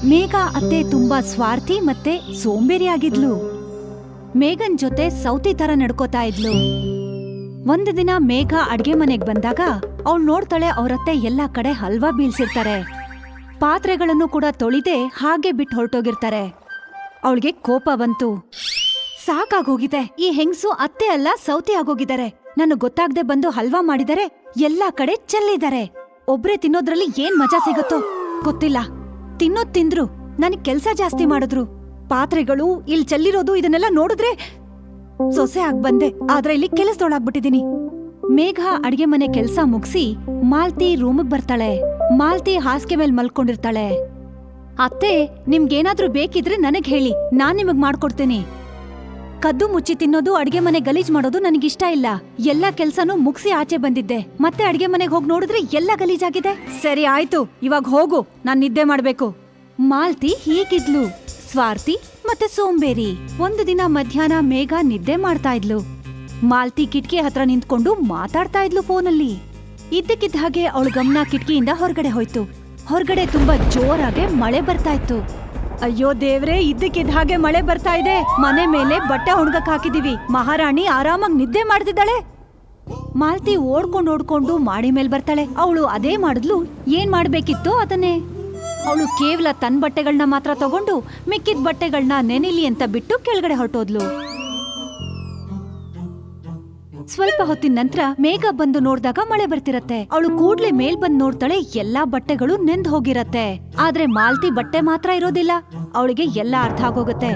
ಮೇಘ ಅತ್ತೆ ತುಂಬಾ ಸ್ವಾರ್ಥಿ ಮತ್ತೆ ಸೋಂಬೇರಿಯಾಗಿದ್ಲು. ಮೇಘನ್ ಜೊತೆ ಸೌತಿ ತರ ನಡ್ಕೋತಾ ಇದ್ಲು. ಒಂದು ದಿನ ಮೇಘ ಅಡ್ಗೆ ಮನೆಗ್ ಬಂದಾಗ ಅವಳು ನೋಡ್ತಾಳೆ ಅವ್ರತ್ತೆ ಎಲ್ಲಾ ಕಡೆ ಹಲ್ವಾ ಬೀಳ್ಸಿರ್ತಾರೆ. ಪಾತ್ರೆಗಳನ್ನು ಕೂಡ ತೊಳಿದೆ ಹಾಗೆ ಬಿಟ್ಟು ಹೊರಟೋಗಿರ್ತಾರೆ. ಅವಳಿಗೆ ಕೋಪ ಬಂತು. ಸಾಕಾಗೋಗಿದೆ, ಈ ಹೆಂಗ್ಸು ಅತ್ತೆ ಅಲ್ಲ ಸೌತಿ ಆಗೋಗಿದ್ದಾರೆ. ನನಗ್ ಗೊತ್ತಾಗ್ದೆ ಬಂದು ಹಲ್ವಾ ಮಾಡಿದರೆ ಎಲ್ಲಾ ಕಡೆ ಚೆಲ್ಲಿದ್ದಾರೆ. ಒಬ್ರೇ ತಿನ್ನೋದ್ರಲ್ಲಿ ಏನ್ ಮಜಾ ಸಿಗುತ್ತೋ ಗೊತ್ತಿಲ್ಲ. ತಿನ್ನೋದ್ ತಿಂದ್ರು, ನನಗ್ ಕೆಲ್ಸ ಜಾಸ್ತಿ ಮಾಡಿದ್ರು. ಪಾತ್ರೆಗಳು ಇಲ್ ಚೆಲ್ಲಿರೋದು ಇದನ್ನೆಲ್ಲ ನೋಡಿದ್ರೆ ಸೊಸೆ ಆಗ್ ಬಂದೆ, ಆದ್ರೆ ಇಲ್ಲಿ ಕೆಲಸದೊಳಾಗ್ಬಿಟ್ಟಿದೀನಿ. ಮೇಘ ಅಡ್ಗೆ ಮನೆ ಕೆಲ್ಸ ಮುಗ್ಸಿ ಮಾಲ್ತಿ ರೂಮಿಗ್ ಬರ್ತಾಳೆ. ಮಾಲ್ತಿ ಹಾಸಿಗೆ ಮೇಲ್ ಮಲ್ಕೊಂಡಿರ್ತಾಳೆ. ಅತ್ತೆ, ನಿಮ್ಗೇನಾದ್ರೂ ಬೇಕಿದ್ರೆ ನನಗ್ ಹೇಳಿ, ನಾನ್ ನಿಮಗ್ ಮಾಡ್ಕೊಡ್ತೀನಿ. ಕದ್ದು ಮುಚ್ಚಿ ತಿನ್ನೋದು, ಅಡ್ಗೆ ಮನೆ ಗಲೀಜ್ ಮಾಡೋದು ನನಗಿಷ್ಟ ಇಲ್ಲ. ಎಲ್ಲಾ ಕೆಲ್ಸನೂ ಮುಗ್ಸಿ ಆಚೆ ಬಂದಿದ್ದೆ, ಮತ್ತೆ ಅಡ್ಗೆ ಮನೆಗ್ ಹೋಗ್ ನೋಡಿದ್ರೆ ಎಲ್ಲ ಗಲೀಜಾಗಿದೆ. ಸರಿ ಆಯ್ತು, ಇವಾಗ ಹೋಗು, ನಾನ್ ನಿದ್ದೆ ಮಾಡ್ಬೇಕು. ಮಾಲ್ತಿ ಹೀಗಿದ್ಲು, ಸ್ವಾರ್ಥಿ ಮತ್ತೆ ಸೋಂಬೇರಿ. ಒಂದು ದಿನ ಮಧ್ಯಾಹ್ನ ಮೇಘ ನಿದ್ದೆ ಮಾಡ್ತಾ ಇದ್ಲು. ಮಾಲ್ತಿ ಕಿಟಕಿ ಹತ್ರ ನಿಂತ್ಕೊಂಡು ಮಾತಾಡ್ತಾ ಇದ್ಲು ಫೋನಲ್ಲಿ. ಇದ್ದಕ್ಕಿದ್ದ ಹಾಗೆ ಅವಳ ಗಮನ ಕಿಟಕಿಯಿಂದ ಹೊರಗಡೆ ಹೋಯ್ತು. ಹೊರಗಡೆ ತುಂಬಾ ಜೋರಾಗೆ ಮಳೆ ಬರ್ತಾ ಇತ್ತು. ಅಯ್ಯೋ ದೇವ್ರೆ, ಇದ್ದಕ್ಕಿದ್ದ ಹಾಗೆ ಮಳೆ ಬರ್ತಾ ಇದೆ. ಮನೆ ಮೇಲೆ ಬಟ್ಟೆ ಒಣಗಕ್ ಹಾಕಿದೀವಿ. ಮಹಾರಾಣಿ ಆರಾಮಾಗಿ ನಿದ್ದೆ ಮಾಡ್ತಿದ್ದಾಳೆ. ಮಾಲ್ತಿ ಓಡ್ಕೊಂಡು ಮಾಡಿ ಮೇಲ್ ಬರ್ತಾಳೆ. ಅವಳು ಅದೇ ಮಾಡಿದ್ಲು, ಏನ್ ಮಾಡ್ಬೇಕಿತ್ತೋ ಅದನ್ನೇ. ಅವಳು ಕೇವಲ ತನ್ನ ಬಟ್ಟೆಗಳನ್ನ ಮಾತ್ರ ತಗೊಂಡು ಮಿಕ್ಕಿದ ಬಟ್ಟೆಗಳನ್ನ ನೆನಿಲಿ ಅಂತ ಬಿಟ್ಟು ಕೆಳಗಡೆ ಹೊರಟೋದ್ಲು. ಸ್ವಲ್ಪ ಹೊತ್ತಿನ ನಂತರ ಮೇಘ ಬಂದು ನೋಡ್ದಾಗ ಮಳೆ ಬರ್ತಿರತ್ತೆ. ಅವಳು ಕೂಡ್ಲೆ ಮೇಲ್ ಬಂದ್ ನೋಡ್ತಾಳೆ, ಎಲ್ಲಾ ಬಟ್ಟೆಗಳು ನೆಂದ್ ಹೋಗಿರತ್ತೆ. ಆದ್ರೆ ಮಾಲ್ತಿ ಬಟ್ಟೆ ಮಾತ್ರ ಇರೋದಿಲ್ಲ. ಅವಳಿಗೆ ಎಲ್ಲಾ ಅರ್ಥ ಆಗೋಗುತ್ತೆ.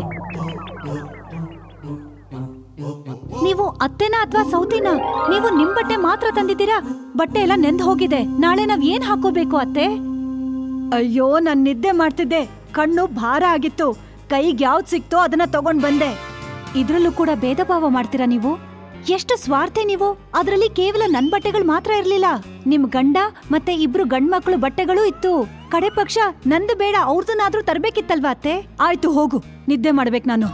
ನೀವು ಅತ್ತೆನಾ ಅಥವಾ ಸೌತಿನಾ? ನೀವು ನಿಮ್ ಬಟ್ಟೆ ಮಾತ್ರ ತಂದಿದ್ದೀರಾ, ಬಟ್ಟೆ ಎಲ್ಲ ನೆಂದ್ ಹೋಗಿದೆ. ನಾಳೆ ನಾವ್ ಏನ್ ಹಾಕೋಬೇಕು ಅತ್ತೆ? ಅಯ್ಯೋ, ನಾನ್ ನಿದ್ದೆ ಮಾಡ್ತಿದ್ದೆ, ಕಣ್ಣು ಭಾರ ಆಗಿತ್ತು. ಕೈಗೆ ಯಾವ್ದ್ ಸಿಕ್ತೋ ಅದನ್ನ ತಗೊಂಡ್ ಬಂದೆ. ಇದ್ರಲ್ಲೂ ಕೂಡ ಭೇದ ಭಾವ ಮಾಡ್ತೀರಾ ನೀವು? ಎಷ್ಟು ಸ್ವಾರ್ಥಿ ನೀವು. ಅದ್ರಲ್ಲಿ ಕೇವಲ ನನ್ ಬಟ್ಟೆಗಳು ಮಾತ್ರ ಇರ್ಲಿಲ್ಲ, ನಿಮ್ ಗಂಡ ಮತ್ತೆ ಇಬ್ರು ಗಂಡ್ಮಕ್ಳು ಬಟ್ಟೆಗಳೂ ಇತ್ತು. ಕಡೆ ಪಕ್ಷ ನಂದು ಬೇಡ, ಅವ್ರದನ್ನಾದ್ರೂ ತರ್ಬೇಕಿತ್ತಲ್ವಾ ಅತ್ತೆ? ಆಯ್ತು ಹೋಗು, ನಿದ್ದೆ ಮಾಡ್ಬೇಕು ನಾನು.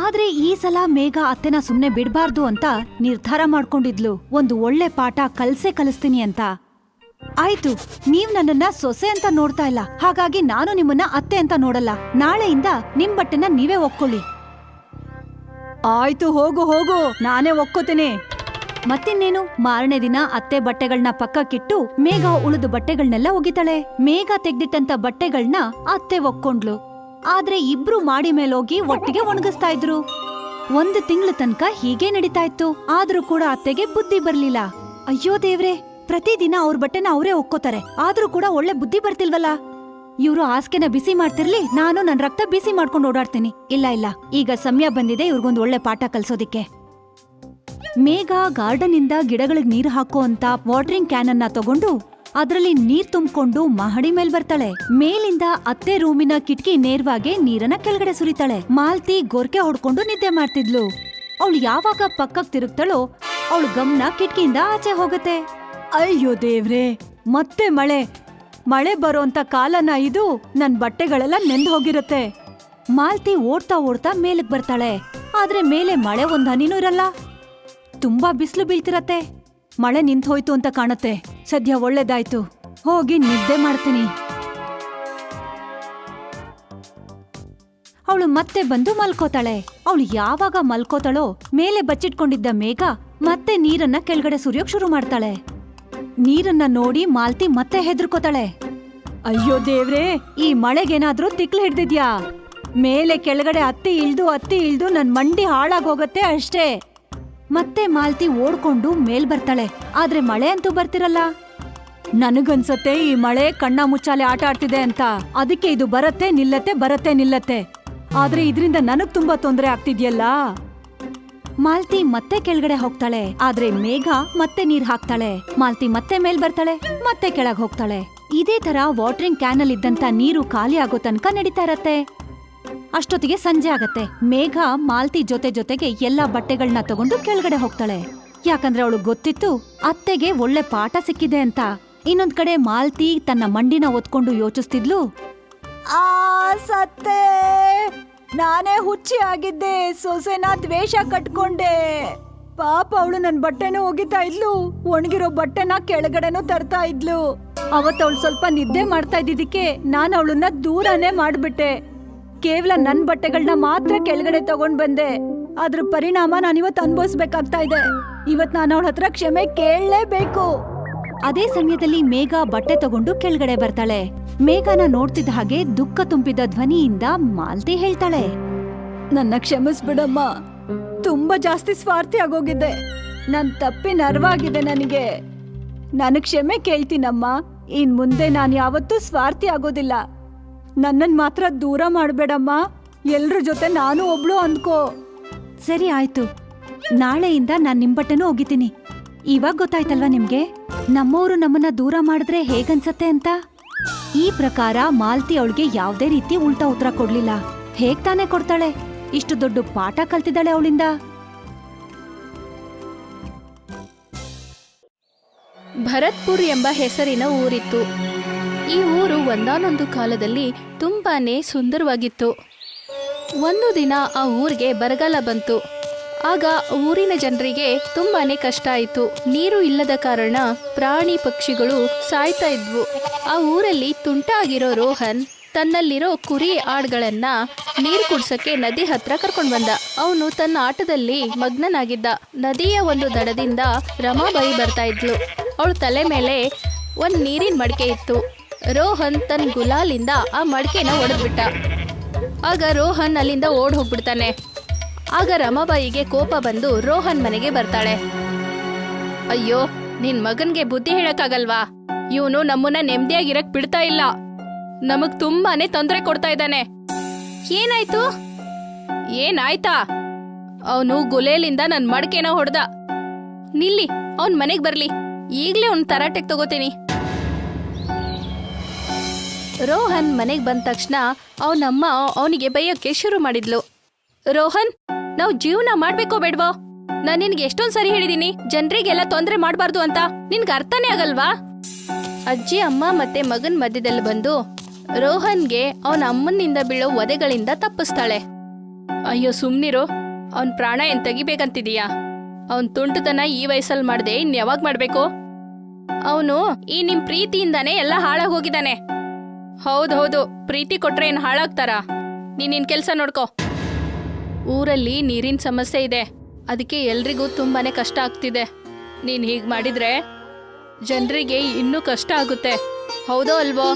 ಆದ್ರೆ ಈ ಸಲ ಮೇಘ ಅತ್ತೆನ ಸುಮ್ನೆ ಬಿಡ್ಬಾರ್ದು ಅಂತ ನಿರ್ಧಾರ ಮಾಡ್ಕೊಂಡಿದ್ಲು. ಒಂದು ಒಳ್ಳೆ ಪಾಠ ಕಲಿಸ್ತೀನಿ ಅಂತ. ಆಯ್ತು, ನೀವ್ ನನ್ನನ್ನ ಸೊಸೆ ಅಂತ ನೋಡ್ತಾ ಇಲ್ಲ, ಹಾಗಾಗಿ ನಾನು ನಿಮ್ಮನ್ನ ಅತ್ತೆ ಅಂತ ನೋಡಲ್ಲ. ನಾಳೆಯಿಂದ ನಿಮ್ ಬಟ್ಟೆನ ನೀವೇ ಒಕ್ಕೊಳ್ಳಿ. ಆಯ್ತು ಹೋಗು, ನಾನೇ ಒಕ್ಕೋತೀನಿ. ಮತ್ತಿನ್ನೇನು, ಮಾರನೇ ದಿನ ಅತ್ತೆ ಬಟ್ಟೆಗಳನ್ನ ಪಕ್ಕಕ್ಕಿಟ್ಟು ಮೇಘ ಉಳಿದು ಬಟ್ಟೆಗಳನ್ನೆಲ್ಲ ಒಗಿತಾಳೆ. ಮೇಘ ತೆಗ್ದಿಟ್ಟಂತ ಬಟ್ಟೆಗಳನ್ನ ಅತ್ತೆ ಒಕ್ಕೊಂಡ್ಲು. ಆದ್ರೆ ಇಬ್ರು ಮಾಡಿ ಮೇಲೋಗಿ ಒಟ್ಟಿಗೆ ಒಣಗಿಸ್ತಾ ಇದ್ರು. 1 ತಿಂಗಳ ತನಕ ಹೀಗೆ ನಡೀತಾ ಇತ್ತು. ಆದ್ರೂ ಕೂಡ ಅತ್ತೆಗೆ ಬುದ್ಧಿ ಬರ್ಲಿಲ್ಲ. ಅಯ್ಯೋ ದೇವ್ರೆ, ಪ್ರತಿದಿನ ಅವ್ರ ಬಟ್ಟೆನ ಅವರೇ ಒಕ್ಕೋತಾರೆ, ಆದ್ರೂ ಕೂಡ ಒಳ್ಳೆ ಬುದ್ಧಿ ಬರ್ತಿಲ್ವಲ್ಲ. ಇವ್ರು ಹಾಸಿಗೆನ ಬಿಸಿ ಮಾಡ್ತಿರ್ಲಿ, ನಾನು ನನ್ ರಕ್ತ ಬಿಸಿ ಮಾಡ್ಕೊಂಡು ಓಡಾಡ್ತೀನಿ. ಇಲ್ಲ, ಈಗ ಸಮಯ ಬಂದಿದೆ ಇವ್ರಿಗೊಂದು ಒಳ್ಳೆ ಪಾಠ ಕಲ್ಸೋದಿಕ್ಕೆ. ಮೇಘ ಗಾರ್ಡನ್ ಇಂದ ಗಿಡಗಳಿಗೆ ನೀರು ಹಾಕೋ ಅಂತ ವಾಟರಿಂಗ್ ಕ್ಯಾನ್ ಅನ್ನ ತಗೊಂಡು ಅದ್ರಲ್ಲಿ ನೀರ್ ತುಂಬಿಕೊಂಡು ಮಹಡಿ ಮೇಲ್ ಬರ್ತಾಳೆ. ಮೇಲಿಂದ ಅತ್ತೆ ರೂಮಿನ ಕಿಟಕಿ ನೇರವಾಗಿ ನೀರನ್ನ ಕೆಳಗಡೆ ಸುರಿತಾಳೆ. ಮಾಲ್ತಿ ಗೊರ್ಕೆ ಹೊಡ್ಕೊಂಡು ನಿದ್ದೆ ಮಾಡ್ತಿದ್ಲು. ಅವಳು ಯಾವಾಗ ಪಕ್ಕಕ್ ತಿರುಗ್ತಾಳೋ ಅವಳು ಗಮನ ಕಿಟಕಿಯಿಂದ ಆಚೆ ಹೋಗತ್ತೆ. ಅಯ್ಯೋ ದೇವ್ರೆ, ಮತ್ತೆ ಮಳೆ ಬರೋಂತ ಕಾಲನ ಇದು. ನನ್ ಬಟ್ಟೆಗಳೆಲ್ಲ ನೆಂದ್ ಹೋಗಿರತ್ತೆ. ಮಾಲ್ತಿ ಓಡ್ತಾ ಮೇಲಕ್ ಬರ್ತಾಳೆ. ಆದ್ರೆ ಮೇಲೆ ಮಳೆ ಒಂದ್ ಹನಿನೂ ಇರಲ್ಲ. ತುಂಬಾ ಬಿಸಿಲು ಬೀಳ್ತಿರತ್ತೆ. ಮಳೆ ನಿಂತ್ ಹೋಯ್ತು ಅಂತ ಕಾಣತ್ತೆ. ಸದ್ಯ ಒಳ್ಳೇದಾಯ್ತು, ಹೋಗಿ ನಿದ್ದೆ ಮಾಡ್ತೀನಿ. ಅವಳು ಮತ್ತೆ ಬಂದು ಮಲ್ಕೋತಾಳೆ. ಅವಳು ಯಾವಾಗ ಮಲ್ಕೋತಾಳೋ ಮೇಲೆ ಬಚ್ಚಿಟ್ಕೊಂಡಿದ್ದ ಮೇಘ ಮತ್ತೆ ನೀರನ್ನ ಕೆಳಗಡೆ ಸುರಿಯೋಕ್ ಶುರು ಮಾಡ್ತಾಳೆ. ನೀರನ್ನ ನೋಡಿ ಮಾಲ್ತಿ ಮತ್ತೆ ಹೆದರ್ಕೋತಾಳೆ. ಅಯ್ಯೋ ದೇವ್ರೆ, ಈ ಮಳೆಗೇನಾದ್ರೂ ತಿಕ್ಲು ಹಿಡ್ದಿದ್ಯಾ? ಮೇಲೆ ಕೆಳಗಡೆ ಹತ್ತಿ ಇಳ್ದು ನನ್ ಮಂಡಿ ಹಾಳಾಗೋಗತ್ತೆ ಅಷ್ಟೇ. ಮತ್ತೆ ಮಾಲ್ತಿ ಓಡ್ಕೊಂಡು ಮೇಲ್ ಬರ್ತಾಳೆ. ಆದ್ರೆ ಮಳೆ ಅಂತೂ ಬರ್ತಿರಲ್ಲ. ನನಗನ್ಸತ್ತೆ ಈ ಮಳೆ ಕಣ್ಣ ಮುಚ್ಚಾಲೆ ಆಟ ಆಡ್ತಿದೆ ಅಂತ. ಅದಕ್ಕೆ ಇದು ಬರತ್ತೆ ನಿಲ್ಲತ್ತೆ. ಆದ್ರೆ ಇದರಿಂದ ನನಗ್ ತುಂಬಾ ತೊಂದರೆ ಆಗ್ತಿದ್ಯಲ್ಲ. ಮಾಲ್ತಿ ಮತ್ತೆ ಕೆಳಗಡೆ ಹೋಗ್ತಾಳೆ. ಆದ್ರೆ ಮೇಘ ಮತ್ತೆ ನೀರ್ ಹಾಕ್ತಾಳೆ. ಮಾಲ್ತಿ ಮತ್ತೆ ಮೇಲ್ ಬರ್ತಾಳೆ, ಮತ್ತೆ ಕೆಳಗ್ ಹೋಗ್ತಾಳೆ. ಇದೇ ತರ ವಾಟರಿಂಗ್ ಕ್ಯಾನ್ ಅಲ್ಲಿ ಇದ್ದಂತ ನೀರು ಖಾಲಿ ಆಗೋ ತನಕ ನಡೀತಾ ಇರತ್ತೆ. ಅಷ್ಟೊತ್ತಿಗೆ ಸಂಜೆ ಆಗತ್ತೆ. ಮೇಘ ಮಾಲ್ತಿ ಜೊತೆಗೆ ಎಲ್ಲಾ ಬಟ್ಟೆಗಳನ್ನ ತಗೊಂಡು ಕೆಳಗಡೆ ಹೋಗ್ತಾಳೆ. ಯಾಕಂದ್ರೆ ಅವಳು ಗೊತ್ತಿತ್ತು ಅತ್ತೆಗೆ ಒಳ್ಳೆ ಪಾಠ ಸಿಕ್ಕಿದೆ ಅಂತ. ಇನ್ನೊಂದ್ ಕಡೆ ಮಾಲ್ತಿ ತನ್ನ ಮಂಡಿನ ಒತ್ಕೊಂಡು ಯೋಚಿಸ್ತಿದ್ಲು. ಸತ್ತೆ, ನಾನೇ ಹುಚ್ಚಿ ಆಗಿದ್ದೆ. ಸೊಸೆನ ದ್ವೇಷ ಕಟ್ಕೊಂಡೆ. ಪಾಪ ಅವಳು ನನ್ ಬಟ್ಟೆನೂ ಒಗಿತಾ ಇದ್ಲು, ಒಣಗಿರೋ ಬಟ್ಟೆನ ಕೆಳಗಡೆನೂ ತರ್ತಾ ಇದ್ಲು. ಅವತ್ತವಳು ಸ್ವಲ್ಪ ನಿದ್ದೆ ಮಾಡ್ತಾ ಇದ್ದಿದ್ದಕ್ಕೆ ನಾನು ಅವಳನ್ನ ದೂರನೇ ಮಾಡ್ಬಿಟ್ಟೆ. ಕೇವಲ ನನ್ ಬಟ್ಟೆಗಳನ್ನ ಮಾತ್ರ ಕೆಳಗಡೆ ತಗೊಂಡ್ ಬಂದೆ. ಅದ್ರ ಪರಿಣಾಮ ನಾನಿವತ್ತು ಅನ್ಭವಿಸ್ಬೇಕಾಗ್ತಾ ಇದೆ. ಇವತ್ ನಾನು ಅವಳ ಹತ್ರ ಕ್ಷಮೆ ಕೇಳಲೇಬೇಕು. ಅದೇ ಸಮಯದಲ್ಲಿ ಮೇಘ ಬಟ್ಟೆ ತಗೊಂಡು ಕೆಳಗಡೆ ಬರ್ತಾಳೆ. ಮೇಘನ ನೋಡ್ತಿದ್ದ ಹಾಗೆ ದುಃಖ ತುಂಬಿದ ಧ್ವನಿಯಿಂದ ಮಾಲ್ತಿ ಹೇಳ್ತಾಳೆ, ನನ್ನ ಕ್ಷಮಿಸ್ಬಿಡಮ್ಮ. ತುಂಬಾ ಜಾಸ್ತಿ ಸ್ವಾರ್ಥಿ ಆಗೋಗಿದ್ದೆ. ನನ್ ತಪ್ಪಿನ ಅರ್ವಾಗಿದೆ ನನಗೆ. ನಾನು ಕ್ಷಮೆ ಕೇಳ್ತೀನಮ್ಮ. ಇನ್ ಮುಂದೆ ನಾನು ಯಾವತ್ತೂ ಸ್ವಾರ್ಥಿ ಆಗೋದಿಲ್ಲ. ನನ್ನನ್ ಮಾತ್ರ ದೂರ ಮಾಡ್ಬೇಡಮ್ಮ. ಎಲ್ರ ಜೊತೆ ನಾನು ಒಬ್ಳು ಅಂದ್ಕೋ. ಸರಿ ಆಯ್ತು, ನಾಳೆಯಿಂದ ನಾನ್ ನಿಮ್ ಬಟ್ಟೆನೂ ಒಗಿತೀನಿ. ಇವಾಗ ಗೊತ್ತಾಯ್ತಲ್ವಾ ನಿಮ್ಗೆ ನಮ್ಮವರು ನಮ್ಮನ್ನ ದೂರ ಮಾಡಿದ್ರೆ ಹೇಗನ್ಸತ್ತೆ ಅಂತ. ಈ ಪ್ರಕಾರ ಮಾಲ್ತಿ ಅವಳಿಗೆ ಯಾವ್ದೇ ರೀತಿ ಉಲ್ಟಾ ಉತ್ತರ ಕೊಡ್ಲಿಲ್ಲ. ಹೇಗ್ ತಾನೇ ಕೊಡ್ತಾಳೆ? ಇಷ್ಟು ದೊಡ್ಡ ಪಾಠ ಕಲ್ತಿದ್ದಾಳೆ ಅವಳಿಂದ. ಭರತ್ಪುರ್ ಎಂಬ ಹೆಸರಿನ ಊರಿತ್ತು. ಈ ಊರು ಒಂದಾನೊಂದು ಕಾಲದಲ್ಲಿ ತುಂಬಾನೇ ಸುಂದರವಾಗಿತ್ತು. ಒಂದು ದಿನ ಆ ಊರಿಗೆ ಬರಗಾಲ ಬಂತು. ಆಗ ಊರಿನ ಜನರಿಗೆ ತುಂಬಾನೇ ಕಷ್ಟ ಆಯಿತು. ನೀರು ಇಲ್ಲದ ಕಾರಣ ಪ್ರಾಣಿ ಪಕ್ಷಿಗಳು ಸಾಯ್ತಾ ಇದ್ವು. ಆ ಊರಲ್ಲಿ ತುಂಟ ಆಗಿರೋ ರೋಹನ್ ತನ್ನಲ್ಲಿರೋ ಕುರಿ ಆಡ್ಗಳನ್ನ ನೀರು ಕುಡ್ಸಕ್ಕೆ ನದಿ ಹತ್ರ ಕರ್ಕೊಂಡ್ ಬಂದ. ಅವನು ತನ್ನ ಆಟದಲ್ಲಿ ಮಗ್ನನಾಗಿದ್ದ. ನದಿಯ ಒಂದು ದಡದಿಂದ ರಮಾಬಾಯಿ ಬರ್ತಾ ಇದ್ಲು. ಅವಳು ತಲೆ ಮೇಲೆ ಒಂದ್ ನೀರಿನ ಮಡಿಕೆ ಇತ್ತು. ರೋಹನ್ ತನ್ನ ಗುಲಾಲಿಂದ ಆ ಮಡಿಕೆನ ಒಡೆದ್ಬಿಟ್ಟ. ಆಗ ರೋಹನ್ ಅಲ್ಲಿಂದ ಓಡ್ ಹೋಗ್ಬಿಡ್ತಾನೆ. ಆಗ ರಮಾಬಾಯಿಗೆ ಕೋಪ ಬಂದು ರೋಹನ್ ಮನೆಗೆ ಬರ್ತಾಳೆ. ಅಯ್ಯೋ, ನಿನ್ ಮಗನ್ಗೆ ಬುದ್ಧಿ ಹೇಳಕ್ಕಾಗಲ್ವಾ? ಇವನು ನಮ್ಮನ್ನ ನೆಮ್ಮದಿಯಾಗಿರಕ್ ಬಿಡ್ತಾ ಇಲ್ಲ. ನಮಗ್ ತುಂಬಾನೇ ತೊಂದರೆ ಕೊಡ್ತಾ ಇದ್ದಾನೆ. ಏನಾಯ್ತು? ಏನಾಯ್ತಾ? ಅವನು ಗುಲೇಲಿಂದ ನನ್ ಮಡಿಕೆನ ಹೊಡೆದ. ನಿಲ್ಲಿ, ಅವನ್ ಮನೆಗ್ ಬರ್ಲಿ. ಈಗ್ಲೇ ಅವ್ನ್ ತರಾಟೆಗ್ ತಗೋತೀನಿ. ರೋಹನ್ ಮನೆಗ್ ಬಂದ ತಕ್ಷಣ ಅವನಮ್ಮ ಅವನಿಗೆ ಬೈಯೋಕೆ ಶುರು ಮಾಡಿದ್ಲು. ರೋಹನ್, ನಾವು ಜೀವನ ಮಾಡ್ಬೇಕೋ ಬೇಡ್ವೋ? ನಾನ್ ನಿನ್ಗೆ ಎಷ್ಟೊಂದ್ ಸರಿ ಹೇಳಿದೀನಿ ಜನರಿಗೆಲ್ಲ ತೊಂದ್ರೆ ಮಾಡ್ಬಾರ್ದು ಅಂತ. ನಿನ್ಗೆ ಅರ್ಥನೇ ಆಗಲ್ವಾ? ಅಜ್ಜಿ ಅಮ್ಮ ಮತ್ತೆ ಮಗನ್ ಮಧ್ಯದಲ್ಲಿ ಬಂದು ರೋಹನ್ಗೆ ಅವನ ಅಮ್ಮನಿಂದ ಬೀಳೋ ಒದೆಗಳಿಂದ ತಪ್ಪಿಸ್ತಾಳೆ. ಅಯ್ಯೋ ಸುಮ್ನಿರೋ, ಅವನ್ ಪ್ರಾಣ ಏನ್ ತೆಗಿಬೇಕಂತಿದೀಯಾ? ಅವನ್ ತುಂಟತನ ಈ ವಯಸ್ಸಲ್ಲಿ ಮಾಡ್ದೆ ಇನ್ ಯಾವಾಗ್ ಮಾಡ್ಬೇಕು? ಅವನು ಈ ನಿಮ್ ಪ್ರೀತಿಯಿಂದಾನೇ ಎಲ್ಲ ಹಾಳಾಗ್ ಹೋಗಿದ್ದಾನೆ. ಹೌದೌದು, ಪ್ರೀತಿ ಕೊಟ್ರೆ ಏನ್ ಹಾಳಾಗ್ತಾರ? ನಿನ್ ಕೆಲ್ಸ ನೋಡ್ಕೋ. ಊರಲ್ಲಿ ನೀರಿನ ಸಮಸ್ಯೆ ಇದೆ. ಅದಕ್ಕೆ ಎಲ್ರಿಗೂ ತುಂಬಾನೇ ಕಷ್ಟ ಆಗ್ತಿದೆ. ನೀನ್ ಹೀಗ್ ಮಾಡಿದ್ರೆ ಜನರಿಗೆ ಇನ್ನೂ ಕಷ್ಟ ಆಗುತ್ತೆ. ಹೌದೋ ಅಲ್ವೋ?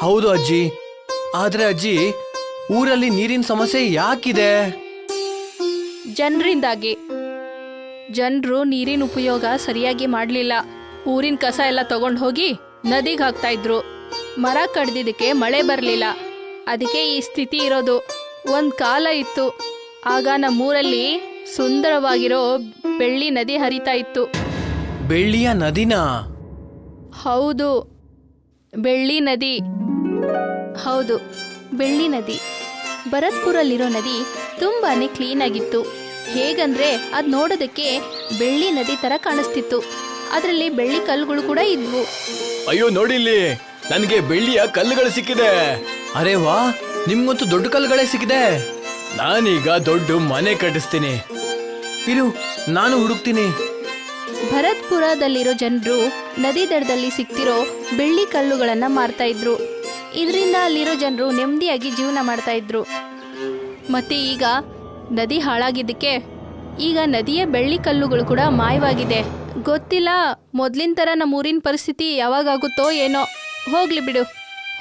ಹೌದು ಅಜ್ಜಿ. ಆದ್ರೆ ಅಜ್ಜಿ, ಊರಲ್ಲಿ ನೀರಿನ ಸಮಸ್ಯೆ ಯಾಕಿದೆ? ಜನರಿಂದಾಗಿ. ಜನರು ನೀರಿನ ಉಪಯೋಗ ಸರಿಯಾಗಿ ಮಾಡ್ಲಿಲ್ಲ. ಊರಿನ ಕಸ ಎಲ್ಲ ತಗೊಂಡ್ ಹೋಗಿ ನದಿಗೆ ಹಾಕ್ತಾ ಇದ್ರು. ಮರ ಕಡ್ದಿದ್ದಕ್ಕೆ ಮಳೆ ಬರ್ಲಿಲ್ಲ. ಅದಕ್ಕೆ ಈ ಸ್ಥಿತಿ ಇರೋದು. ಒಂದ್ ಕಾಲ ಇತ್ತು, ಆಗ ನಮ್ಮೂರಲ್ಲಿ ಸುಂದರವಾಗಿರೋ ಬೆಳ್ಳಿ ನದಿ ಹರಿತಾ ಇತ್ತು. ಬೆಳ್ಳಿಯ ನದಿನಾ? ಹೌದು, ಬೆಳ್ಳಿ ನದಿ. ಹೌದು, ಬೆಳ್ಳಿ ನದಿ. ಭರತ್ಪುರಲ್ಲಿರೋ ನದಿ ತುಂಬಾನೇ ಕ್ಲೀನ್ ಆಗಿತ್ತು. ಹೇಗಂದ್ರೆ ಅದ್ ನೋಡೋದಕ್ಕೆ ಬೆಳ್ಳಿ ನದಿ ತರ ಕಾಣಿಸ್ತಿತ್ತು. ಅದರಲ್ಲಿ ಬೆಳ್ಳಿ ಕಲ್ಲುಗಳು ಕೂಡ ಇದ್ವು. ಅಯ್ಯೋ ನೋಡಿಲ್ಲಿ, ನನ್ಗೆ ಬೆಳ್ಳಿಯ ಕಲ್ಲುಗಳು ಸಿಕ್ಕಿದೆ. ಅರೆ ವಾ, ನಿಮ್ಗಂತೂ ದೊಡ್ಡ ಕಲ್ಲುಗಳೇ ಸಿಕ್ಕಿದೆ. ನಾನೀಗ ದೊಡ್ಡ ಮನೆ ಕಟ್ಟಿಸ್ತೀನಿ. ಇರು, ನಾನು ಹುಡುಕ್ತೀನಿ. ಭರತ್ಪುರದಲ್ಲಿರೋ ಜನರು ನದಿ ದಡದಲ್ಲಿ ಸಿಕ್ತಿರೋ ಬೆಳ್ಳಿ ಕಲ್ಲುಗಳನ್ನ ಮಾರ್ತಾ ಇದ್ರು. ಇದರಿಂದ ಅಲ್ಲಿರೋ ಜನರು ನೆಮ್ಮದಿಯಾಗಿ ಜೀವನ ಮಾಡ್ತಾ ಇದ್ರು. ಮತ್ತೆ ಈಗ ನದಿ ಹಾಳಾಗಿದ್ದಕ್ಕೆ ಈಗ ನದಿಯ ಬೆಳ್ಳಿ ಕಲ್ಲುಗಳು ಕೂಡ ಮಾಯವಾಗಿದೆ. ಗೊತ್ತಿಲ್ಲ ಮೊದ್ಲಿನ ತರ ನಮ್ಮೂರಿನ ಪರಿಸ್ಥಿತಿ ಯಾವಾಗಾಗುತ್ತೋ ಏನೋ. ಹೋಗ್ಲಿ ಬಿಡು,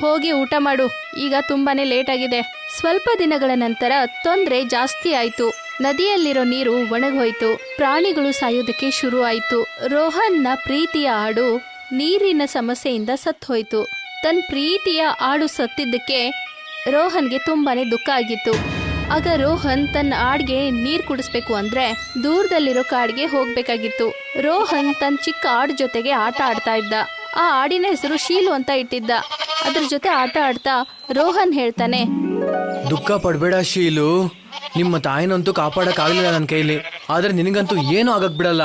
ಹೋಗಿ ಊಟ ಮಾಡು. ಈಗ ತುಂಬಾನೇ ಲೇಟ್ ಆಗಿದೆ. ಸ್ವಲ್ಪ ದಿನಗಳ ನಂತರ ತೊಂದರೆ ಜಾಸ್ತಿ ಆಯ್ತು. ನದಿಯಲ್ಲಿರೋ ನೀರು ಒಣಗೋಯ್ತು. ಪ್ರಾಣಿಗಳು ಸಾಯೋದಕ್ಕೆ ಶುರು ಆಯ್ತು. ರೋಹನ್ನ ಪ್ರೀತಿಯ ಆಡು ನೀರಿನ ಸಮಸ್ಯೆಯಿಂದ ಸತ್ತೋಯ್ತು. ತನ್ನ ಪ್ರೀತಿಯ ಆಡು ಸತ್ತಿದ್ದಕ್ಕೆ ರೋಹನ್ಗೆ ತುಂಬಾನೇ ದುಃಖ ಆಗಿತ್ತು. ಆಗ ರೋಹನ್ ತನ್ನ ಆಡ್ಗೆ ನೀರ್ ಕುಡಿಸ್ಬೇಕು ಅಂದ್ರೆ ದೂರದಲ್ಲಿರೋ ಕಾಡ್ಗೆ ಹೋಗ್ಬೇಕಾಗಿತ್ತು. ರೋಹನ್ ತನ್ನ ಚಿಕ್ಕ ಆಡ್ ಜೊತೆಗೆ ಆಟ ಆಡ್ತಾ ಇದ್ದ. ಆ ಆಡಿನ ಹೆಸರು ಶೀಲು ಅಂತ ಇಟ್ಟಿದ್ದ. ಅದ್ರ ಜೊತೆ ಆಟ ಆಡ್ತಾ ರೋಹನ್ ಹೇಳ್ತಾನೆ, ದುಃಖ ಪಡ್ಬೇಡ ಶೀಲು, ನಿಮ್ಮ ತಾಯಿನಂತೂ ಕಾಪಾಡಕ್ ಆಗ್ಲಿಲ್ಲ ನನ್ನ ಕೈಲಿ. ಆದ್ರೆ ನಿನಗಂತೂ ಏನೂ ಆಗಕ್ ಬಿಡಲ್ಲ.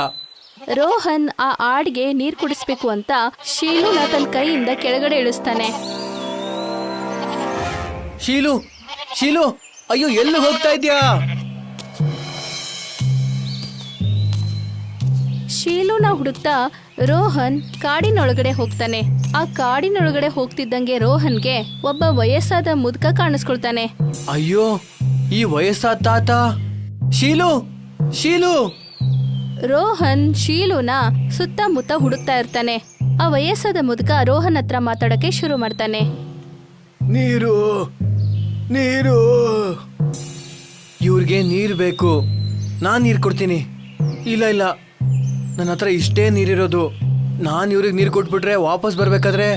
ರೋಹನ್ ಆ ಆಡ್ಗೆ ನೀರ್ ಕುಡಿಸ್ಬೇಕು ಅಂತ ಶೀಲುನ ತನ್ನ ಕೈಯಿಂದ ಕೆಳಗಡೆ ಇಳಿಸ್ತಾನೆ. ಶೀಲು, ಶೀಲು, ಅಯ್ಯೋ ಎಲ್ಲಿ ಹೋಗ್ತಾ ಇದ್ಯಾ? ಶೀಲುನ ಹುಡುಕ್ತಾ ರೋಹನ್ ಕಾಡಿನೊಳಗಡೆ ಹೋಗ್ತಾನೆ. ಆ ಕಾಡಿನೊಳಗಡೆ ಹೋಗ್ತಿದ್ದಂಗೆ ರೋಹನ್ಗೆ ಒಬ್ಬ ವಯಸ್ಸಾದ ಮುದುಕ ಕಾಣಿಸ್ಕೊಳ್ತಾನೆ. ಅಯ್ಯೋ, ಈ ವಯಸ್ಸಾದ ತಾತ. ಶೀಲು, ಶೀಲು. ರೋಹನ್ ಶೀಲುನ ಸುತ್ತಮುತ್ತ ಹುಡುಕ್ತಾ ಇರ್ತಾನೆ. ಆ ವಯಸ್ಸಾದ ಮುದುಕ ರೋಹನ್ ಹತ್ರ ಮಾತಾಡಕ್ಕೆ ಶುರು ಮಾಡ್ತಾನೆ. ನೀರು, ನೀರು. ಇವ್ರಿಗೆ ನೀರು ಬೇಕು. ನಾನು ನೀರು ಕೊಡ್ತೀನಿ. ಇಲ್ಲ ಇಲ್ಲ, ನನ್ನ ಹತ್ರ ಇಷ್ಟೇ ನೀರಿರೋದು. ನಾನು ಇವ್ರಿಗೆ ನೀರು ಕೊಟ್ಬಿಟ್ರೆ ವಾಪಸ್ ಬರ್ಬೇಕಾದ್ರೆ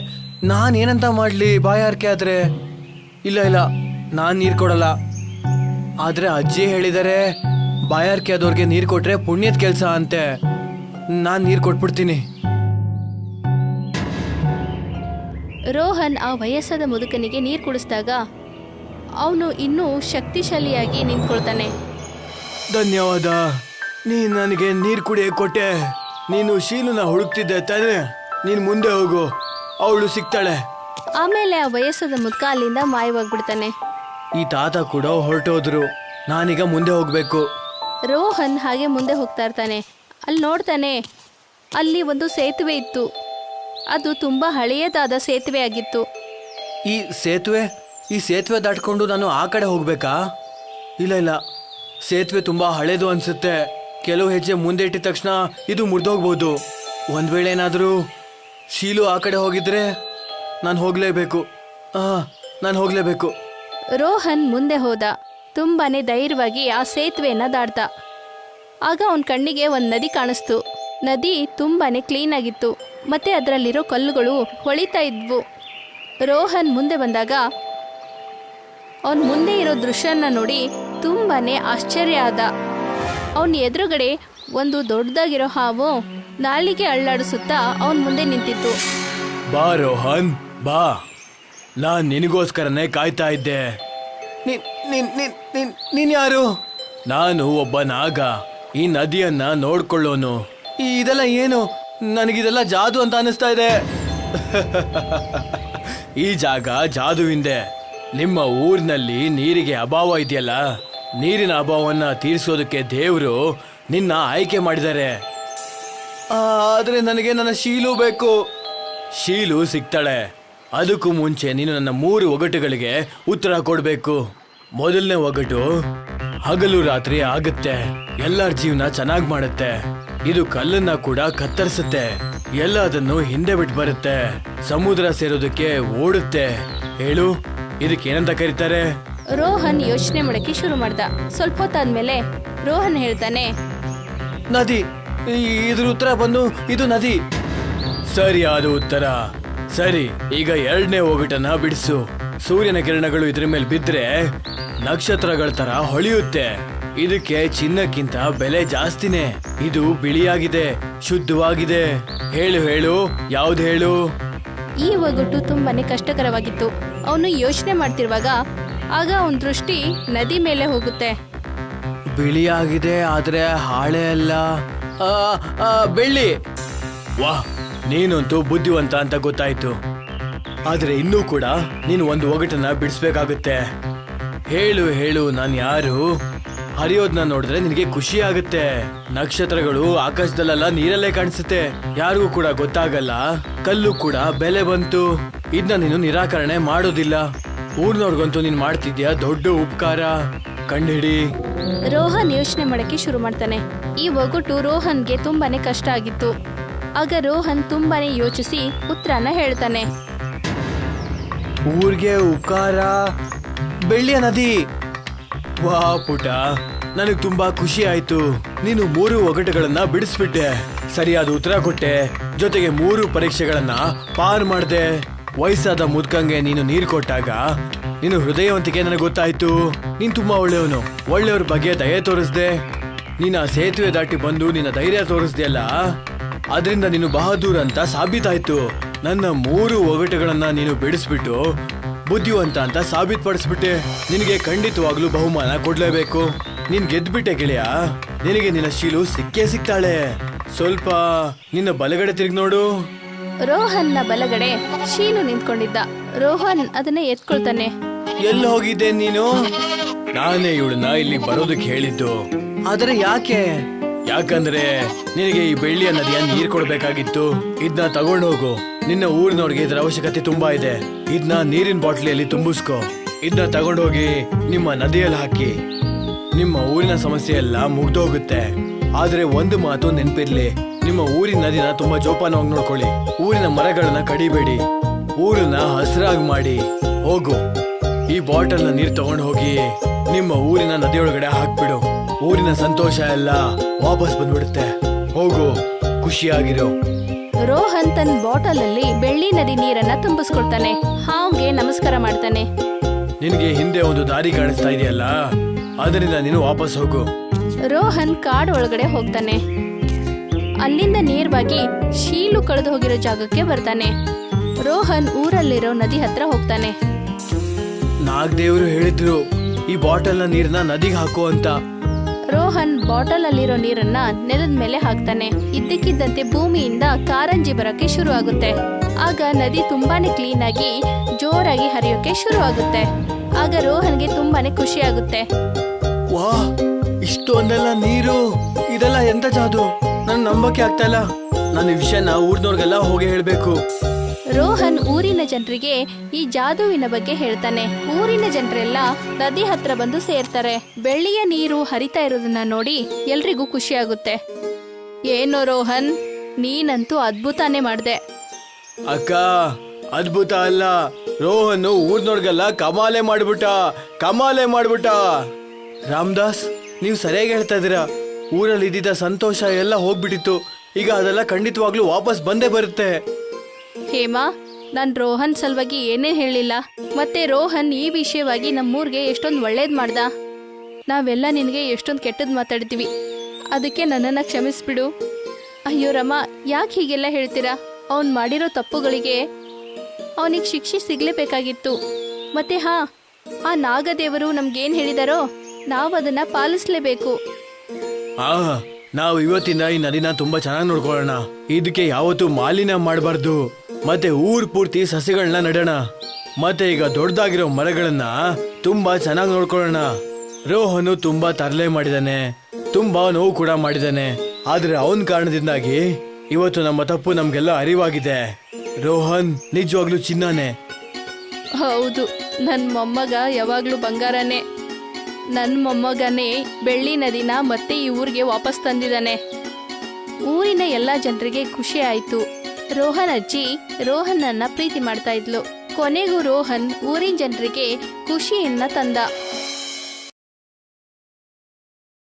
ನಾನು ಏನಂತ ಮಾಡಲಿ ಬಾಯಾರಿಕೆ ಆದ್ರೆ? ಇಲ್ಲ ಇಲ್ಲ, ನಾನು ನೀರು ಕೊಡಲ್ಲ. ಆದರೆ ಅಜ್ಜಿ ಹೇಳಿದ್ದಾರೆ, ಬಾಯಾರಿಕೆ ಆದವ್ರಿಗೆ ನೀರು ಕೊಟ್ರೆ ಪುಣ್ಯದ ಕೆಲಸ ಅಂತೆ. ನಾನು ನೀರು ಕೊಟ್ಬಿಡ್ತೀನಿ. ರೋಹನ್ ಆ ವಯಸ್ಸಾದ ಮುದುಕನಿಗೆ ನೀರು ಕುಡಿಸಿದಾಗ ಅವನು ಇನ್ನೂ ಶಕ್ತಿಶಾಲಿಯಾಗಿ ನಿಂತ್ಕೊಳ್ತಾನೆ. ಧನ್ಯವಾದ, ನೀನು ನನಗೆ ನೀರು ಕುಡಿಯಕ್ಕೆ ಕೊಟ್ಟೆ. ನೀನು ಶೀಲುನ ಹುಡುಕ್ತಿದ್ದೆ ತಾನೆ? ನೀನು ಮುಂದೆ ಹೋಗು, ಅವಳು ಸಿಗ್ತಾಳೆ. ಆಮೇಲೆ ಆ ವಯಸ್ಸಾದ ಮುದುಕ ಅಲ್ಲಿಂದ ಮಾಯವಾಗ್ಬಿಡ್ತಾನೆ. ಈ ತಾತ ಕೂಡ ಹೊರಟೋದ್ರು. ನಾನೀಗ ಮುಂದೆ ಹೋಗ್ಬೇಕು. ರೋಹನ್ ಹಾಗೆ ಮುಂದೆ ಹೋಗ್ತಾ ಇರ್ತಾನೆ. ಅಲ್ಲಿ ನೋಡ್ತಾನೆ, ಅಲ್ಲಿ ಒಂದು ಸೇತುವೆ ಇತ್ತು. ಅದು ತುಂಬಾ ಹಳೆಯದಾದ ಸೇತುವೆ ಆಗಿತ್ತು. ಈ ಸೇತುವೆ ದಾಟ್ಕೊಂಡು ನಾನು ಆ ಕಡೆ ಹೋಗ್ಬೇಕಾ? ಇಲ್ಲ ಇಲ್ಲ, ಸೇತುವೆ ತುಂಬಾ ಹಳೇದು ಅನ್ಸುತ್ತೆ. ಕೆಲವು ಹೆಜ್ಜೆ ಮುಂದೆ ಇಟ್ಟಿದ ತಕ್ಷಣ ಇದು ಮುರಿದೋಗ್ಬೋದು. ಒಂದ್ ವೇಳೆ ಏನಾದರೂ ಶೀಲು ಆ ಕಡೆ ಹೋಗಿದ್ರೆ ನಾನು ಹೋಗ್ಲೇಬೇಕು. ರೋಹನ್ ಮುಂದೆ ಹೋದ. ತುಂಬಾನೇ ಧೈರ್ಯವಾಗಿ ಆ ಸೇತುವೆಯನ್ನ ದಾಟ್ದ. ಆಗ ಅವನ ಕಣ್ಣಿಗೆ ಒಂದು ನದಿ ಕಾಣಿಸ್ತು. ನದಿ ತುಂಬಾನೇ ಕ್ಲೀನ್ ಆಗಿತ್ತು, ಮತ್ತೆ ಅದರಲ್ಲಿರೋ ಕಲ್ಲುಗಳು ಹೊಳಿತಾ ಇದ್ವು. ರೋಹನ್ ಮುಂದೆ ಬಂದಾಗ ಅವನ್ ಮುಂದೆ ಇರೋ ದೃಶ್ಯನ ನೋಡಿ ತುಂಬಾನೇ ಆಶ್ಚರ್ಯ ಆದ. ಅವನ ಎದುರುಗಡೆ ಒಂದು ದೊಡ್ಡದಾಗಿರೋ ಹಾವು ನಾಲಿಗೆ ಅಳ್ಳಾಡಿಸುತ್ತಾ ಅವನ್ ಮುಂದೆ ನಿಂತಿತ್ತು. ಬಾ ರೋಹನ್, ಬಾ. ನಾನ್ ನಿನಗೋಸ್ಕರನೇ ಕಾಯ್ತಾ ಇದ್ದೆ. ನೀನ್ ಯಾರು? ನಾನು ಒಬ್ಬ ನಾಗ, ಈ ನದಿಯನ್ನ ನೋಡ್ಕೊಳ್ಳೋನು. ಇದೆಲ್ಲ ಏನು? ನನಗಿದೆಲ್ಲ ಜಾದು ಅಂತ ಅನಿಸ್ತಾ ಇದೆ. ಈ ಜಾಗ ಜಾದುವಿಂದೆ. ನಿಮ್ಮ ಊರಿನಲ್ಲಿ ನೀರಿಗೆ ಅಭಾವ ಇದೆಯಲ್ಲ, ನೀರಿನ ಅಭಾವವನ್ನ ತೀರಿಸೋದಕ್ಕೆ ದೇವರು ನಿನ್ನ ಆಯ್ಕೆ ಮಾಡಿದ್ದಾರೆ. ಆದ್ರೆ ನನಗೆ ನನ್ನ ಶೀಲು ಬೇಕು. ಶೀಲು ಸಿಗ್ತಾಳೆ. ಅದಕ್ಕೂ ಮುಂಚೆ ನೀನು ನನ್ನ 3 ಒಗಟುಗಳಿಗೆ ಉತ್ತರ ಕೊಡ್ಬೇಕು. ಮೊದಲನೇ ಒಗಟು, ಹಗಲು ರಾತ್ರಿ ಆಗುತ್ತೆ, ಎಲ್ಲರ ಜೀವನ ಚೆನ್ನಾಗಿ ಮಾಡುತ್ತೆ. ಇದು ಕಲ್ಲನ್ನ ಕೂಡ ಕತ್ತರಿಸುತ್ತೆ, ಎಲ್ಲದನ್ನು ಹಿಂದೆ ಬಿಟ್ಟು ಬರುತ್ತೆ, ಸಮುದ್ರ ಸೇರೋದಕ್ಕೆ ಓಡುತ್ತೆ. ಹೇಳು, ಇದಕ್ಕೇನಂತ ಕರೀತಾರೆ? ರೋಹನ್ ಯೋಚನೆ ಮಾಡಕ್ಕೆ ಶುರು ಮಾಡ್ದ. ಸ್ವಲ್ಪ ಹೊತ್ತಾದ್ಮೇಲೆ ರೋಹನ್ ಹೇಳ್ತಾನೆ, ನದಿ. ಇದ್ರ ಉತ್ತರ ಬಂದು ಇದು ನದಿ. ಸರಿಯಾದ ಉತ್ತರ. ಸರಿ, ಈಗ 2ನೇ ಒಗಟನ್ನ ಬಿಡಿಸು. ಸೂರ್ಯನ ಕಿರಣಗಳು ಇದ್ರ ಮೇಲೆ ಬಿದ್ರೆ ನಕ್ಷತ್ರಗಳ ತರ ಹೊಳೆಯುತ್ತೆ. ಇದಕ್ಕೆ ಚಿನ್ನಕ್ಕಿಂತ ಬೆಲೆ ಜಾಸ್ತಿನೇ. ಇದು ಬಿಳಿಯಾಗಿದೆ, ಶುದ್ಧವಾಗಿದೆ. ಹೇಳು ಹೇಳು, ಯಾವ್ದು ಹೇಳು? ಈ ಒಗಟು ತುಂಬಾನೇ ಕಷ್ಟಕರವಾಗಿತ್ತು. ಅವನು ಯೋಚನೆ ಮಾಡ್ತಿರುವಾಗ ಆಗ ಅವನ ದೃಷ್ಟಿ ನದಿ ಮೇಲೆ ಹೋಗುತ್ತೆ. ಬಿಳಿಯಾಗಿದೆ, ಆದ್ರೆ ಹಾಳೆ ಅಲ್ಲ, ಬೆಳ್ಳಿ. ವಾಹ್, ನೀನಂತೂ ಬುದ್ಧಿವಂತ ಅಂತ ಗೊತ್ತಾಯ್ತು. ಆದ್ರೆ ಇನ್ನೂ ಕೂಡ ನೀನು ಒಂದು ಒಗಟನ್ನ ಬಿಡಿಸ್ಬೇಕಾಗುತ್ತೆ. ಹೇಳು ಹೇಳು, ನಾನು ಯಾರು? ಹರಿಯೋದನ್ನ ನೋಡಿದ್ರೆ ನಿನಗೆ ಖುಷಿ ಆಗುತ್ತೆ. ನಕ್ಷತ್ರಗಳು ಆಕಾಶದಲ್ಲೆಲ್ಲ ನೀರಲ್ಲೇ ಕಾಣಿಸುತ್ತೆ, ಯಾರಿಗೂ ಕೂಡ ಗೊತ್ತಾಗಲ್ಲ. ಕಲ್ಲು ಕೂಡ ಬೆಲೆ ಬಂತು. ಇದನ್ನ ನೀನು ನಿರಾಕರಣೆ ಮಾಡೋದಿಲ್ಲ. ಊರ್ನವ್ರಿಗಂತೂ ನೀನ್ ಮಾಡ್ತಿದ್ಯಾ ದೊಡ್ಡ ಉಪಕಾರ. ಕಂಡಿಡಿ. ರೋಹನ್ ಯೋಚನೆ ಮಾಡಕ್ಕೆ ಶುರು ಮಾಡ್ತಾನೆ. ಈ ಒಗಟು ರೋಹನ್ಗೆ ತುಂಬಾನೇ ಕಷ್ಟ ಆಗಿತ್ತು. ಆಗ ರೋಹನ್ ತುಂಬಾನೇ ಯೋಚಿಸಿ ಉತ್ತರನ ಹೇಳ್ತಾನೆ. ಊರ್ಗೆ ಉಪಕಾರ, ಬೆಳ್ಳಿಯ ನದಿ. ವಾ ಪುಟ, ನನಗ್ ತುಂಬಾ ಖುಷಿ ಆಯ್ತು. ನೀನು 3 ಒಗಟುಗಳನ್ನ ಬಿಡಿಸ್ಬಿಟ್ಟೆ, ಸರಿಯಾದ ಉತ್ತರ ಕೊಟ್ಟೆ, ಜೊತೆಗೆ 3 ಪರೀಕ್ಷೆಗಳನ್ನ ಪಾರ್ ಮಾಡ್ದೆ. ವಯಸ್ಸಾದ ಮುದ್ಕಂಗೆ ನೀನು ನೀರು ಕೊಟ್ಟಾಗ ನೀನು ಹೃದಯವಂತಿಕೆ ನನಗೆ ಗೊತ್ತಾಯ್ತು. ನೀನ್ ತುಂಬಾ ಒಳ್ಳೆಯವನು. ಒಳ್ಳೆಯವ್ರ ಬಗ್ಗೆ ದಯೆ ತೋರಿಸ್ದೆ. ನೀನು ಆ ಸೇತುವೆ ದಾಟಿ ಬಂದು ನಿನ್ನ ಧೈರ್ಯ ತೋರಿಸ್ದೆಯಲ್ಲ, ಅದರಿಂದ ನೀನು ಬಹದ್ದೂರ್ ಅಂತ ಸಾಬೀತಾಯ್ತು. ನನ್ನ 3 ಒಗಟುಗಳನ್ನ ನೀನು ಬಿಡಿಸ್ಬಿಟ್ಟು ಬುದ್ಧಿವಂತ ಅಂತ ಸಾಬೀತುಪಡಿಸ್ಬಿಟ್ಟೆ. ನಿನಗೆ ಖಂಡಿತವಾಗ್ಲೂ ಬಹುಮಾನ ಕೊಡ್ಲೇಬೇಕು. ನೀನ್ ಗೆದ್ಬಿಟ್ಟೆ ಗೆಳೆಯ. ನಿನಗೆ ನಿನ್ನ ಶೀಲು ಸಿಕ್ಕೇ ಸಿಗ್ತಾಳೆ. ಸ್ವಲ್ಪ ನಿನ್ನ ಬಲಗಡೆ ತಿರುಗಿ ನೋಡು. ರೋಹನ್ನ ಬಲಗಡೆ ಶೀಲು ನಿಂತ್ಕೊಂಡಿದ್ದ. ರೋಹನ್ ಅದನ್ನ ಎತ್ಕೊಳ್ತಾನೆ. ಎಲ್ಲಿ ಹೋಗಿದ್ದೆ ನೀನು? ನಾನೇ ಇವಳನ್ನ ಇಲ್ಲಿ ಬರೋದಕ್ಕೆ ಹೇಳಿದ್ದು. ಆದ್ರೆ ಯಾಕೆ? ಯಾಕಂದ್ರೆ ನಿನಗೆ ಈ ಬೆಳ್ಳಿಯ ನದಿಯ ನೀರ್ ಕೊಡ್ಬೇಕಾಗಿತ್ತು. ಇದನ್ನ ತಗೊಂಡು ಹೋಗು. ನಿನ್ನ ಊರಿನವ್ರಿಗೆ ಇದ್ರ ಅವಶ್ಯಕತೆ ತುಂಬಾ ಇದೆ. ಇದನ್ನ ನೀರಿನ ಬಾಟ್ಲಿಯಲ್ಲಿ ತುಂಬಿಸ್ಕೋ. ಇದನ್ನ ತಗೊಂಡೋಗಿ ನಿಮ್ಮ ನದಿಯಲ್ಲಿ ಹಾಕಿ. ನಿಮ್ಮ ಊರಿನ ಸಮಸ್ಯೆ ಎಲ್ಲ ಮುಗ್ದೋಗುತ್ತೆ. ಆದ್ರೆ ಒಂದು ಮಾತು ನೆನ್ಪಿರ್ಲಿ, ನಿಮ್ಮ ಊರಿನ ನದಿನ ತುಂಬಾ ಜೋಪಾನವಾಗಿ ನೋಡ್ಕೊಳ್ಳಿ. ಊರಿನ ಮರಗಳನ್ನ ಕಡಿಬೇಡಿ. ಊರನ್ನ ಹಸಿರಾಗಿ ಮಾಡಿ. ಹೋಗು, ಈ ಬಾಟಲ್ನ ನೀರ್ ತಗೊಂಡು ಹೋಗಿ ನಿಮ್ಮ ಊರಿನ ನದಿಯೊಳಗಡೆ ಹಾಕ್ಬಿಡು. ಊರಿನ ಸಂತೋಷ ಎಲ್ಲ ವಾಪಸ್ ಬಂದ್ಬಿಡುತ್ತೆ. ಹೋಗು, ಖುಷಿಯಾಗಿರೋ. ರೋಹನ್ ತನ್ನ ಬಾಟಲ್ ಅಲ್ಲಿ ಬೆಳ್ಳಿ ನದಿ ನೀರನ್ನ ತುಂಬಿಸ್ಕೊಳ್ತಾನೆ. ಹಾವ್ಗೆ ನಮಸ್ಕಾರ ಮಾಡ್ತಾನೆ. ನಿನಗೆ ಹಿಂದೆ ಒಂದು ದಾರಿ ಕಾಣಿಸ್ತಾ ಇದೆಯಲ್ಲ, ಅದರಿಂದ ನೀನು ವಾಪಸ್ ಹೋಗು. ರೋಹನ್ ಕಾಡು ಒಳಗಡೆ ಹೋಗ್ತಾನೆ. ಅಲ್ಲಿಂದ ನೇರವಾಗಿ ಶೀಲು ಕಳೆದು ಹೋಗಿರೋ ಜಾಗಕ್ಕೆ ಬರ್ತಾನೆ. ರೋಹನ್ ಊರಲ್ಲಿರೋ ನದಿ ಹತ್ರ ಹೋಗ್ತಾನೆ. ನಾಗದೇವರು ಹೇಳಿದ್ರು ಈ ಬಾಟಲ್ನ ನೀರನ್ನ ನದಿಗೆ ಹಾಕು ಅಂತ. ರೋಹನ್ ಬಾಟಲ್ ಅಲ್ಲಿರೋ ನೀರನ್ನ ನೆಲದ ಮೇಲೆ ಹಾಕ್ತಾನೆ. ಇದ್ದಕ್ಕಿದ್ದಂತೆ ಭೂಮಿಯಿಂದ ಕಾರಂಜಿ ಬರೋಕೆ ಶುರು ಆಗುತ್ತೆ. ಆಗ ನದಿ ತುಂಬಾನೇ ಕ್ಲೀನ್ ಆಗಿ ಜೋರಾಗಿ ಹರಿಯೋಕೆ ಶುರು ಆಗುತ್ತೆ. ಆಗ ರೋಹನ್ಗೆ ತುಂಬಾನೇ ಖುಷಿ ಆಗುತ್ತೆ. ವಾ, ಇಷ್ಟು ಒಂದೆಲ್ಲ ನೀರು, ಇದೆಲ್ಲ ಎಂತ ಜಾದು, ನನ್ ನಂಬಕ್ಕೆ ಆಗ್ತಾ ಇಲ್ಲ. ನಾನು ಈ ವಿಷಯನ ಊರ್ನವ್ರಿಗೆಲ್ಲ ಹೋಗಿ ಹೇಳ್ಬೇಕು. ರೋಹನ್ ಊರಿನ ಜನರಿಗೆ ಈ ಜಾದುವಿನ ಬಗ್ಗೆ ಹೇಳ್ತಾನೆ. ಊರಿನ ಜನರೆಲ್ಲ ನದಿ ಹತ್ರ ಬಂದು ಸೇರ್ತಾರೆ. ಬೆಳ್ಳಿಯ ನೀರು ಹರಿತಾ ಇರೋದನ್ನ ನೋಡಿ ಎಲ್ರಿಗೂ ಖುಷಿ ಆಗುತ್ತೆ. ಏನೋ ರೋಹನ್, ನೀನಂತೂ ಅದ್ಭುತಾನೇ ಮಾಡ್ದೆ. ಅಕ್ಕ, ಅದ್ಭುತ ಅಲ್ಲ, ರೋಹನ್ ಊರ್ನವ್ರಿಗೆಲ್ಲ ಕಮಾಲೆ ಮಾಡ್ಬಿಟ್ಟ. ರಾಮದಾಸ್, ನೀವು ಸರಿಯಾಗಿ ಹೇಳ್ತಾ ಇದ್ದೀರಾ. ಊರಲ್ಲಿ ಇದ್ದಿದ್ದ ಸಂತೋಷ ಎಲ್ಲ ಹೋಗ್ಬಿಟ್ಟಿತ್ತು. ಈಗ ಅದೆಲ್ಲ ಖಂಡಿತವಾಗ್ಲೂ ವಾಪಸ್ ಬಂದೇ ಬರುತ್ತೆ. ಹೇಮಾ, ನಾನ್ ರೋಹನ್ ಸಲುವಾಗಿ ಏನೇನ್ ಹೇಳಿಲ್ಲ. ಮತ್ತೆ ರೋಹನ್ ಈ ವಿಷಯವಾಗಿ ನಮ್ಮೂರ್ಗೆ ಎಷ್ಟೊಂದು ಒಳ್ಳೇದ್ ಮಾಡ್ದ. ನಾವೆಲ್ಲ ನಿನಗೆ ಎಷ್ಟೊಂದು ಕೆಟ್ಟದ್ ಮಾತಾಡ್ತೀವಿ. ಅದಕ್ಕೆ ನನ್ನನ್ನ ಕ್ಷಮಿಸ್ಬಿಡು. ಅಯ್ಯೋ ರಮ, ಯಾಕೆ ಹೀಗೆಲ್ಲ ಹೇಳ್ತೀರಾ? ಅವನ್ ಮಾಡಿರೋ ತಪ್ಪುಗಳಿಗೆ ಅವನಿಗೆ ಶಿಕ್ಷೆ ಸಿಗ್ಲೇಬೇಕಾಗಿತ್ತು. ಮತ್ತೆ ಆ ನಾಗದೇವರು ನಮ್ಗೇನ್ ಹೇಳಿದಾರೋ ನಾವು ಅದನ್ನ ಪಾಲಿಸ್ಲೇಬೇಕು. ನಾವು ಇವತ್ತಿಂದ ಈ ನದಿನ ತುಂಬಾ ಚೆನ್ನಾಗಿ ನೋಡ್ಕೊಳ್ಳೋಣ. ಇದಕ್ಕೆ ಯಾವತ್ತೂ ಮಾಲಿನ್ಯ ಮಾಡಬಾರ್ದು. ಮತ್ತೆ ಊರ್ ಪೂರ್ತಿ ಸಸಿಗಳನ್ನ ನೆಡೋಣ. ಮತ್ತೆ ಈಗ ದೊಡ್ಡದಾಗಿರೋ ಮರಗಳನ್ನ ತುಂಬಾ ಚೆನ್ನಾಗಿ ನೋಡ್ಕೊಳ್ಳೋಣ. ರೋಹನು ತುಂಬಾ ತರಲೆ ಮಾಡಿದಾನೆ, ತುಂಬಾ ನೋವು ಕೂಡ ಮಾಡಿದಾನೆ. ಆದ್ರೆ ಅವನ್ ಕಾರಣದಿಂದಾಗಿ ಇವತ್ತು ನಮ್ಮ ತಪ್ಪು ನಮ್ಗೆಲ್ಲ ಅರಿವಾಗಿದೆ. ರೋಹನ್ ನಿಜವಾಗ್ಲೂ ಚಿನ್ನನೇ. ಹೌದು, ನನ್ ಮೊಮ್ಮಗ ಯಾವಾಗ್ಲೂ ಬಂಗಾರನೇ. ನನ್ ಮೊಮ್ಮಗನೇ ಬೆಳ್ಳಿ ನದಿನ ಮತ್ತೆ ಈ ಊರಿಗೆ ವಾಪಸ್ ತಂದಿದ್ದಾನೆ. ಊರಿನ ಎಲ್ಲಾ ಜನರಿಗೆ ಖುಷಿ ಆಯ್ತು. ರೋಹನ್ ಅಜ್ಜಿ ರೋಹನ್ನನ್ನ ಪ್ರೀತಿ ಮಾಡ್ತಾ ಇದ್ಲು. ಕೊನೆಗೂ ರೋಹನ್ ಊರಿನ ಜನರಿಗೆ ಖುಷಿಯನ್ನ ತಂದ.